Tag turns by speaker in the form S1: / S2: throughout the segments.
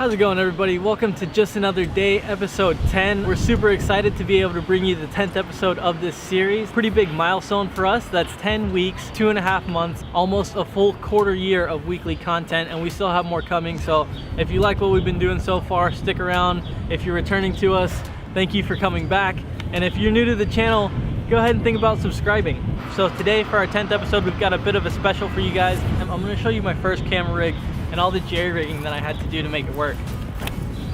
S1: How's it going, everybody? Welcome to Just Another Day, episode 10. We're super excited to be able to bring you the 10th episode of this series. Pretty big milestone for us. That's 10 weeks, 2.5 months, almost a full quarter year of weekly content, and we still have more coming. So if you like what we've been doing so far, stick around. If you're returning to us, thank you for coming back. And if you're new to the channel, go ahead and think about subscribing. So today for our 10th episode, we've got a bit of a special for you guys. I'm going to show you my first camera rig and all the jerry-rigging that I had to do to make it work.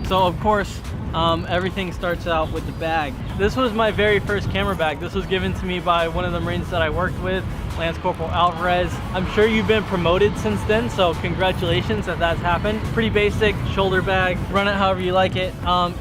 S1: So of course, everything starts out with the bag. This was my very first camera bag. This was given to me by one of the Marines that I worked with, Lance Corporal Alvarez. I'm sure you've been promoted since then, so congratulations that that's happened. Pretty basic shoulder bag, run it however you like it.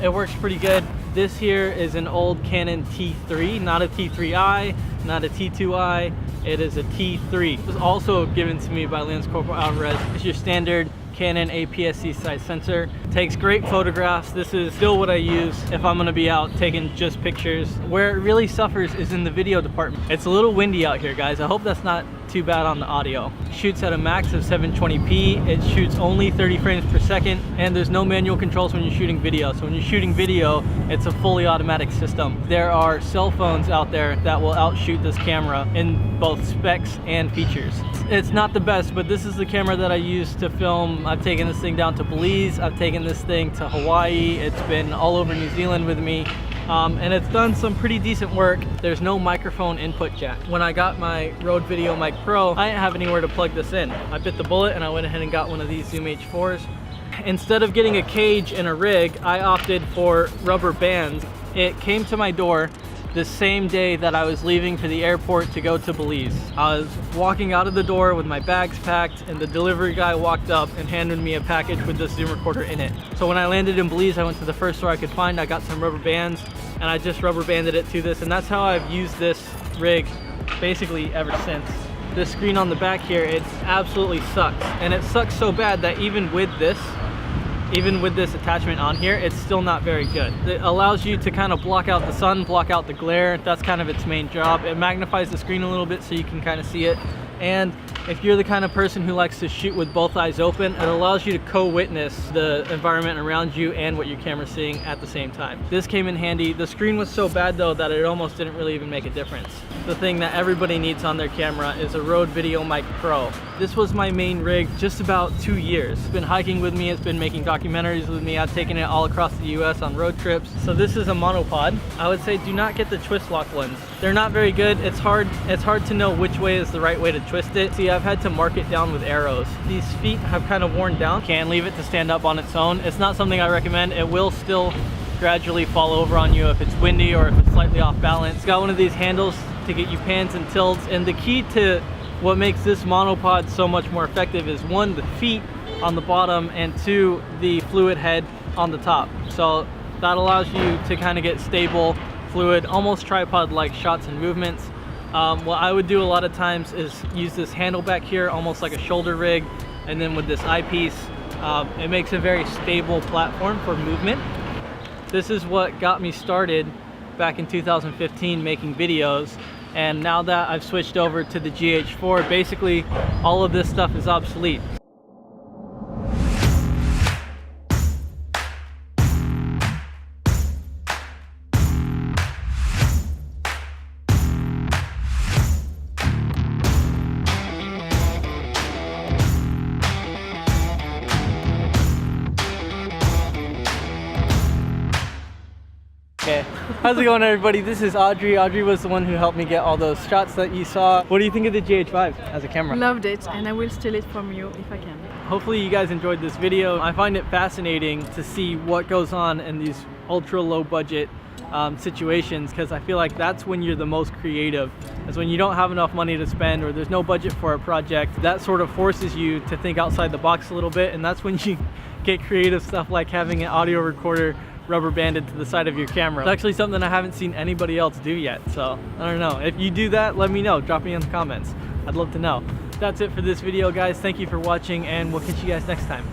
S1: It works pretty good. This here is an old Canon T3, not a T3i, not a T2i, it is a T3. It was also given to me by Lance Corporal Alvarez. It's your standard Canon APS-C size sensor. Takes great photographs. This is still what I use if I'm gonna be out taking just pictures. Where it really suffers is in the video department. It's a little windy out here, guys. I hope that's not too bad on the audio. Shoots at a max of 720p. It shoots only 30 frames per second, and there's no manual controls when you're shooting video. So when you're shooting video, it's a fully automatic system. There are cell phones out there that will outshoot this camera in both specs and features. It's not the best, but this is the camera that I use to film. I've taken this thing down to Belize. I've taken this thing to Hawaii. It's been all over New Zealand with me. And it's done some pretty decent work. There's no microphone input jack. When I got my Rode Video Mic Pro, I didn't have anywhere to plug this in. I bit the bullet and I went ahead and got one of these Zoom H4s. Instead of getting a cage and a rig, I opted for rubber bands. It came to my door the same day that I was leaving for the airport to go to Belize. I was walking out of the door with my bags packed, and the delivery guy walked up and handed me a package with this Zoom recorder in it. So when I landed in Belize, I went to the first store I could find. I got some rubber bands and I just rubber banded it to this, and that's how I've used this rig basically ever since. This screen on the back here, it absolutely sucks, and it sucks so bad that even with this attachment on here, it's still not very good. It allows you to kind of block out the sun, block out the glare. That's kind of its main job. It magnifies the screen a little bit so you can kind of see it. And if you're the kind of person who likes to shoot with both eyes open, it allows you to co-witness the environment around you and what your camera's seeing at the same time. This came in handy. The screen was so bad though that it almost didn't really even make a difference. The thing that everybody needs on their camera is a Rode Video Mic Pro. This was my main rig just about 2 years. It's been hiking with me, it's been making documentaries with me. I've taken it all across the US on road trips. So this is a monopod. I would say do not get the twist lock ones. They're not very good. It's hard to know which way is the right way to twist it. See, I've had to mark it down with arrows. These feet have kind of worn down. Can't leave it to stand up on its own. It's not something I recommend. It will still gradually fall over on you if it's windy or if it's slightly off balance. It's got one of these handles to get you pans and tilts, and the key to what makes this monopod so much more effective is one, the feet on the bottom, and two, the fluid head on the top. So that allows you to kind of get stable, fluid, almost tripod-like shots and movements. What I would do a lot of times is use this handle back here, almost like a shoulder rig, and then with this eyepiece, it makes a very stable platform for movement. This is what got me started back in 2015 making videos, and now that I've switched over to the GH4, basically all of this stuff is obsolete. Okay, how's it going, everybody? This is Audrey. Audrey was the one who helped me get all those shots that you saw. What do you think of the GH5 as a camera?
S2: Loved it, and I will steal it from you if I can.
S1: Hopefully you guys enjoyed this video. I find it fascinating to see what goes on in these ultra low budget situations, because I feel like that's when you're the most creative, is when you don't have enough money to spend or there's no budget for a project. That sort of forces you to think outside the box a little bit, and that's when you get creative stuff like having an audio recorder rubber banded to the side of your camera. It's actually something I haven't seen anybody else do yet, so I don't know. If you do that, let me know. Drop me in the comments. I'd love to know. That's it for this video, guys. Thank you for watching, and we'll catch you guys next time.